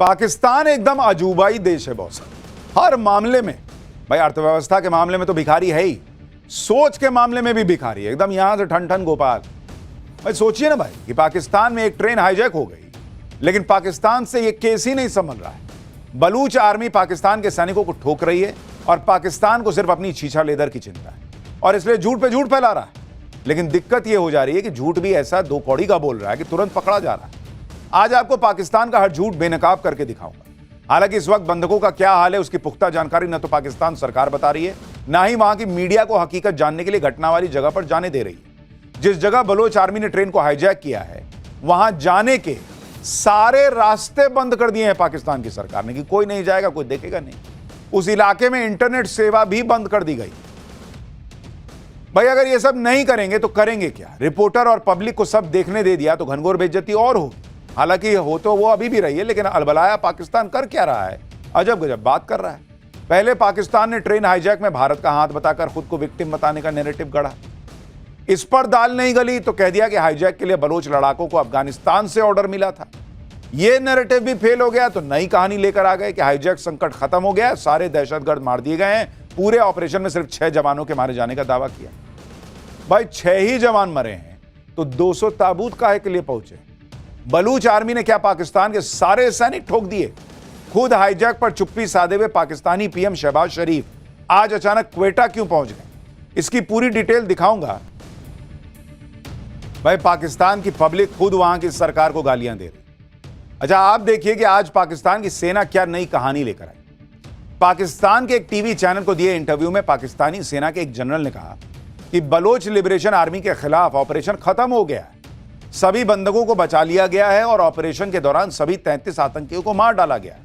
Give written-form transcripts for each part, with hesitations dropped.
पाकिस्तान एकदम अजूबाई देश है बॉस। हर मामले में भाई, अर्थव्यवस्था के मामले में तो भिखारी है ही, सोच के मामले में भी भिखारी है, एकदम यहां से ठन ठन गोपाल। भाई सोचिए ना भाई कि पाकिस्तान में एक ट्रेन हाईजैक हो गई, लेकिन पाकिस्तान से ये केस ही नहीं संभल रहा है। बलूच आर्मी पाकिस्तान के सैनिकों को ठोक रही है और पाकिस्तान को सिर्फ अपनी छीछा लेदर की चिंता है और इसलिए झूठ पे झूठ फैला रहा है। लेकिन दिक्कत यह हो जा रही है कि झूठ भी ऐसा दो कौड़ी का बोल रहा है कि तुरंत पकड़ा जा रहा है। आज आपको पाकिस्तान का हर झूठ बेनकाब करके दिखाऊंगा। हालांकि इस वक्त बंधकों का क्या हाल है उसकी पुख्ता जानकारी न तो पाकिस्तान सरकार बता रही है, ना ही वहां की मीडिया को हकीकत जानने के लिए घटना वाली जगह पर जाने दे रही है। जिस जगह बलोच आर्मी ने ट्रेन को हाईजैक किया है, वहां जाने के सारे रास्ते बंद कर दिए हैं पाकिस्तान की सरकार ने कि कोई नहीं जाएगा, कोई देखेगा नहीं। उस इलाके में इंटरनेट सेवा भी बंद कर दी गई। भाई अगर ये सब नहीं करेंगे तो करेंगे क्या? रिपोर्टर और पब्लिक को सब देखने दे दिया तो घनघोर बेइज्जती और होगी। हालांकि हो तो वो अभी भी रही है, लेकिन अलबलाया पाकिस्तान कर क्या रहा है? अजब गजब बात कर रहा है। पहले पाकिस्तान ने ट्रेन हाईजैक में भारत का हाथ बताकर खुद को विक्टिम बताने का नैरेटिव गढ़ा। इस पर दाल नहीं गली तो कह दिया कि हाईजैक के लिए बलोच लड़ाकों को अफगानिस्तान से ऑर्डर मिला था। यह नैरेटिव भी फेल हो गया तो नई कहानी लेकर आ गए कि हाईजैक संकट खत्म हो गया, सारे दहशतगर्द मार दिए गए हैं। पूरे ऑपरेशन में सिर्फ 6 जवानों के मारे जाने का दावा किया। भाई 6 ही जवान मरे हैं तो 200 ताबूत काहे के लिए पहुंचे? बलूच आर्मी ने क्या पाकिस्तान के सारे सैनिक ठोक दिए? खुद हाईजैक पर चुप्पी साधे हुए पाकिस्तानी पीएम शहबाज शरीफ आज अचानक क्वेटा क्यों पहुंच गए? इसकी पूरी डिटेल दिखाऊंगा। भाई पाकिस्तान की पब्लिक खुद वहां की सरकार को गालियां दे रही। अच्छा आप देखिए कि आज पाकिस्तान की सेना क्या नई कहानी लेकर आई। पाकिस्तान के एक टीवी चैनल को दिए इंटरव्यू में पाकिस्तानी सेना के एक जनरल ने कहा कि बलोच लिबरेशन आर्मी के खिलाफ ऑपरेशन खत्म हो गया है, सभी बंधकों को बचा लिया गया है और ऑपरेशन के दौरान सभी 33 आतंकियों को मार डाला गया।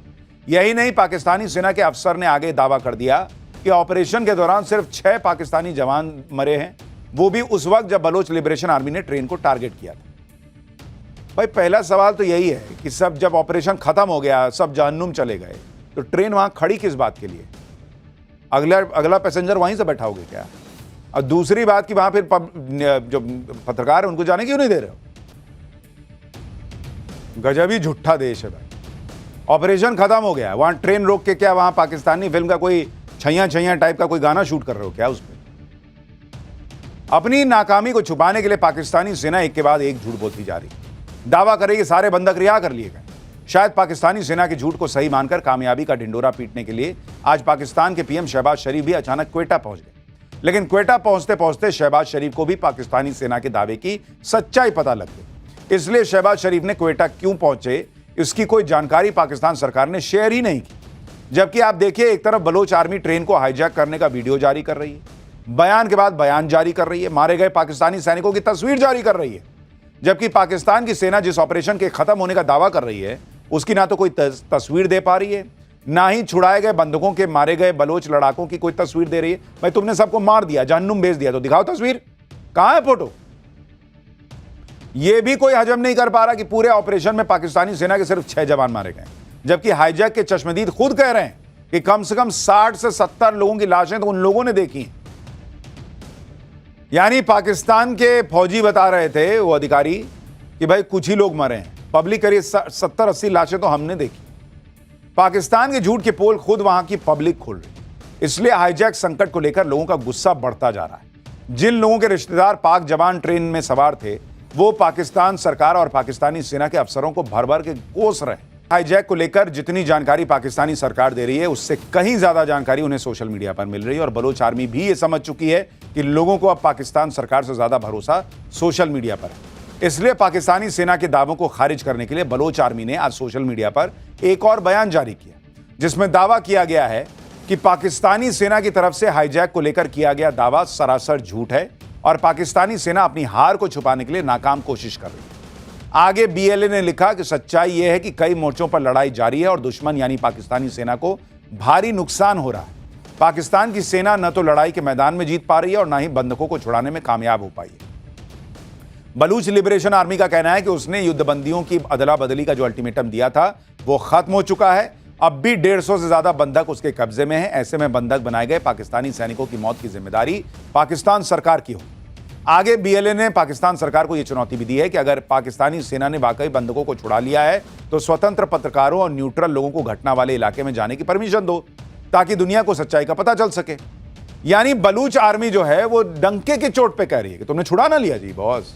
यही नहीं, पाकिस्तानी सेना के अफसर ने आगे दावा कर दिया कि ऑपरेशन के दौरान सिर्फ 6 पाकिस्तानी जवान मरे हैं, वो भी उस वक्त जब बलोच लिबरेशन आर्मी ने ट्रेन को टारगेट किया था। भाई पहला सवाल तो यही है कि सब जब ऑपरेशन खत्म हो गया, सब जहन्नुम चले गए, तो ट्रेन वहां खड़ी किस बात के लिए? अगला पैसेंजर वहीं से बैठाओगे क्या? और दूसरी बात कि वहां फिर जो पत्रकार है उनको जाने क्यों नहीं दे रहे हो? गजब ही झूठा देश है भाई। ऑपरेशन खत्म हो गया, वहां ट्रेन रोक के क्या वहां पाकिस्तानी फिल्म का कोई छैया छैया टाइप का कोई गाना शूट कर रहे हो क्या? उस पर अपनी नाकामी को छुपाने के लिए पाकिस्तानी सेना एक के बाद एक झूठ बोलती जा रही। दावा करे कि सारे बंधक रिहा कर लिए गए। शायद पाकिस्तानी सेना के झूठ को सही मानकर कामयाबी का ढिंडोरा पीटने के लिए आज पाकिस्तान के पीएम शहबाज शरीफ भी अचानक क्वेटा पहुंच गए। लेकिन क्वेटा पहुंचते पहुंचते शहबाज शरीफ को भी पाकिस्तानी सेना के दावे की सच्चाई पता लग गई। इसलिए शहबाज शरीफ ने क्वेटा क्यों पहुंचे इसकी कोई जानकारी पाकिस्तान सरकार ने शेयर ही नहीं की। जबकि आप देखिए, एक तरफ बलोच आर्मी ट्रेन को हाईजैक करने का वीडियो जारी कर रही है, बयान के बाद बयान जारी कर रही है, मारे गए पाकिस्तानी सैनिकों की तस्वीर जारी कर रही है। जबकि पाकिस्तान की सेना जिस ऑपरेशन के खत्म होने का दावा कर रही है उसकी ना तो कोई तस्वीर दे पा रही है, ना ही छुड़ाए गए बंधकों के मारे गए बलोच लड़ाकों की कोई तस्वीर दे रही है। भाई तुमने सबको मार दिया, जहन्नुम भेज दिया, तो दिखाओ तस्वीर, कहां है फोटो? यह भी कोई हजम नहीं कर पा रहा कि पूरे ऑपरेशन में पाकिस्तानी सेना के सिर्फ 6 जवान मारे गए, जबकि हाईजैक के चश्मदीद खुद कह रहे हैं कि कम से कम 60 से 70 लोगों की लाशें तो उन लोगों ने देखी हैं। यानी पाकिस्तान के फौजी बता रहे थे, वो अधिकारी, कि भाई कुछ ही लोग मरे हैं, पब्लिक करिए 70-80 लाशें तो हमने देखी। पाकिस्तान के झूठ के पोल खुद वहां की पब्लिक खोल रही। इसलिए हाईजैक संकट को लेकर लोगों का गुस्सा बढ़ता जा रहा है। जिन लोगों के रिश्तेदार पाक जवान ट्रेन में सवार थे, वो पाकिस्तान सरकार और पाकिस्तानी सेना के अफसरों को भर भर के कोस रहे हैं। हाईजैक को लेकर जितनी जानकारी पाकिस्तानी सरकार दे रही है उससे कहीं ज्यादा जानकारी उन्हें सोशल मीडिया पर मिल रही है और बलोच आर्मी भी ये समझ चुकी है कि लोगों को अब पाकिस्तान सरकार से ज्यादा भरोसा सोशल मीडिया पर है। इसलिए पाकिस्तानी सेना के दावों को खारिज करने के लिए बलोच आर्मी ने आज सोशल मीडिया पर एक और बयान जारी किया, जिसमें दावा किया गया है कि पाकिस्तानी सेना की तरफ से हाईजैक को लेकर किया गया दावा सरासर झूठ है और पाकिस्तानी सेना अपनी हार को छुपाने के लिए नाकाम कोशिश कर रही है। आगे बीएलए ने लिखा कि सच्चाई यह है कि कई मोर्चों पर लड़ाई जारी है और दुश्मन यानी पाकिस्तानी सेना को भारी नुकसान हो रहा है। पाकिस्तान की सेना न तो लड़ाई के मैदान में जीत पा रही है और न ही बंधकों को छुड़ाने में कामयाब हो पाई है। बलूच लिबरेशन आर्मी का कहना है कि उसने युद्धबंदियों की अदला बदली का जो अल्टीमेटम दिया था वो खत्म हो चुका है। अब भी 150 से ज्यादा बंधक उसके कब्जे में हैं। ऐसे में बंधक बनाए गए पाकिस्तानी सैनिकों की मौत की जिम्मेदारी पाकिस्तान सरकार की हो। आगे बीएलए ने पाकिस्तान सरकार को यह चुनौती भी दी है कि अगर पाकिस्तानी सेना ने वाकई बंधकों को छुड़ा लिया है तो स्वतंत्र पत्रकारों और न्यूट्रल लोगों को घटना वाले इलाके में जाने की परमिशन दो ताकि दुनिया को सच्चाई का पता चल सके। यानी बलूच आर्मी जो है वो डंके की चोट पे कह रही है कि तुमने छुड़ा ना लिया जी बॉस,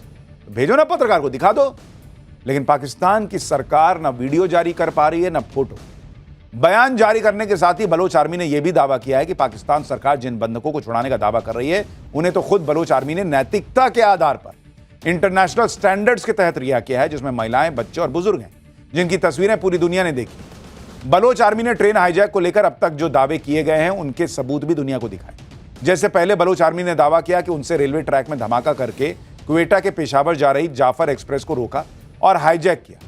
तो भेजो ना पत्रकार को, दिखा दो। लेकिन पाकिस्तान की सरकार ना वीडियो जारी कर पा रही है ना फोटो। बयान जारी करने के साथ ही बलोच आर्मी ने यह भी दावा किया है कि पाकिस्तान सरकार जिन बंधकों को छुड़ाने का दावा कर रही है उन्हें तो खुद बलोच आर्मी ने नैतिकता के आधार पर इंटरनेशनल स्टैंडर्ड्स के तहत रिहा किया है, जिसमें महिलाएं, बच्चे और बुजुर्ग हैं, जिनकी तस्वीरें पूरी दुनिया ने देखी। बलोच आर्मी ने ट्रेन हाईजैक को लेकर अब तक जो दावे किए गए हैं उनके सबूत भी दुनिया को दिखाए। जैसे पहले बलोच आर्मी ने दावा किया कि उनसे रेलवे ट्रैक में धमाका करके क्वेटा के पेशावर जा रही जाफर एक्सप्रेस को रोका और हाईजैक किया।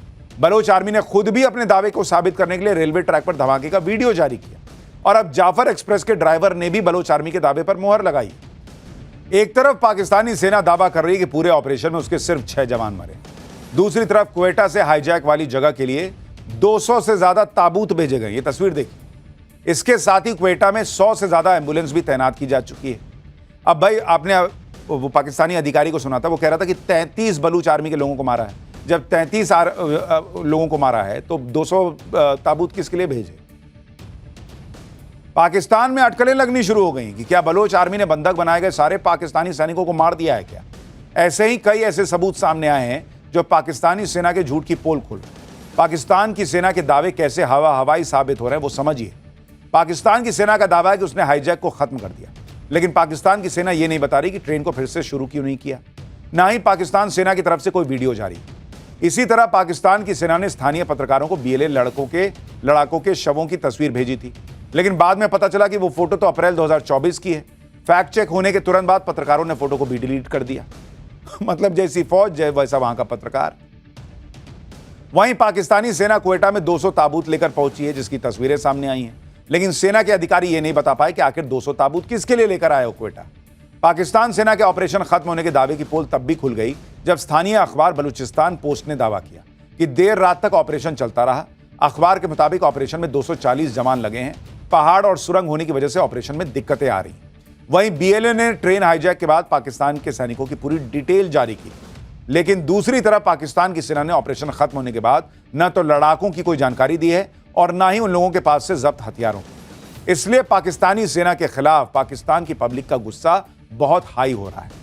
बलोच आर्मी ने खुद भी अपने दावे को साबित करने के लिए रेलवे ट्रैक पर धमाके का वीडियो जारी किया और अब जाफर एक्सप्रेस के ड्राइवर ने भी बलोच आर्मी के दावे पर मुहर लगाई। एक तरफ पाकिस्तानी सेना दावा कर रही है कि पूरे ऑपरेशन में उसके सिर्फ 6 जवान मरे, दूसरी तरफ क्वेटा से हाईजैक वाली जगह के लिए 200 से ज्यादा ताबूत भेजे गए। ये तस्वीर देखिए। इसके साथ ही क्वेटा में 100 से ज्यादा एम्बुलेंस भी तैनात की जा चुकी है। अब भाई आपने वो पाकिस्तानी अधिकारी को सुना था, वो कह रहा था कि 33 बलूच आर्मी के लोगों को मारा है। जब 33 लोगों को मारा है तो 200 ताबूत किसके लिए भेजे? पाकिस्तान में अटकलें लगनी शुरू हो गई कि क्या बलोच आर्मी ने बंधक बनाए गए सारे पाकिस्तानी सैनिकों को मार दिया है क्या? ऐसे ही कई ऐसे सबूत सामने आए हैं जो पाकिस्तानी सेना के झूठ की पोल खोल। पाकिस्तान की सेना के दावे कैसे हवाई साबित हो रहे हैं वो समझिए। पाकिस्तान की सेना का दावा है कि उसने हाईजैक को खत्म कर दिया, लेकिन पाकिस्तान की सेना यह नहीं बता रही कि ट्रेन को फिर से शुरू क्यों नहीं किया। ना ही पाकिस्तान सेना की तरफ से कोई वीडियो जारी। इसी तरह पाकिस्तान की सेना ने स्थानीय पत्रकारों को बीएलए लड़ाकों के शवों की तस्वीर भेजी थी, लेकिन बाद में पता चला कि वो फोटो तो अप्रैल 2024 की है। फैक्ट चेक होने के तुरंत बाद पत्रकारों ने फोटो को भी डिलीट कर दिया। मतलब जैसी फौज वैसा वहां का पत्रकार। वहीं पाकिस्तानी सेना क्वेटा में 200 ताबूत लेकर पहुंची है, जिसकी तस्वीरें सामने आई हैं, लेकिन सेना के अधिकारी ये नहीं बता पाए कि आखिर 200 ताबूत किसके लिए लेकर आए हो क्वेटा। पाकिस्तान सेना के ऑपरेशन खत्म होने के दावे की पोल तब भी खुल गई जब स्थानीय अखबार बलूचिस्तान पोस्ट ने दावा किया कि देर रात तक ऑपरेशन चलता रहा। अखबार के मुताबिक ऑपरेशन में 240 जवान लगे हैं। पहाड़ और सुरंग होने की वजह से ऑपरेशन में दिक्कतें आ रही। वहीं बीएलए ने ट्रेन हाईजैक के बाद पाकिस्तान के सैनिकों की पूरी डिटेल जारी की, लेकिन दूसरी तरफ पाकिस्तान की सेना ने ऑपरेशन खत्म होने के बाद न तो लड़ाकों की कोई जानकारी दी है और न ही उन लोगों के पास से जब्त हथियारों की। इसलिए पाकिस्तानी सेना के खिलाफ पाकिस्तान की पब्लिक का गुस्सा बहुत हाई हो रहा है।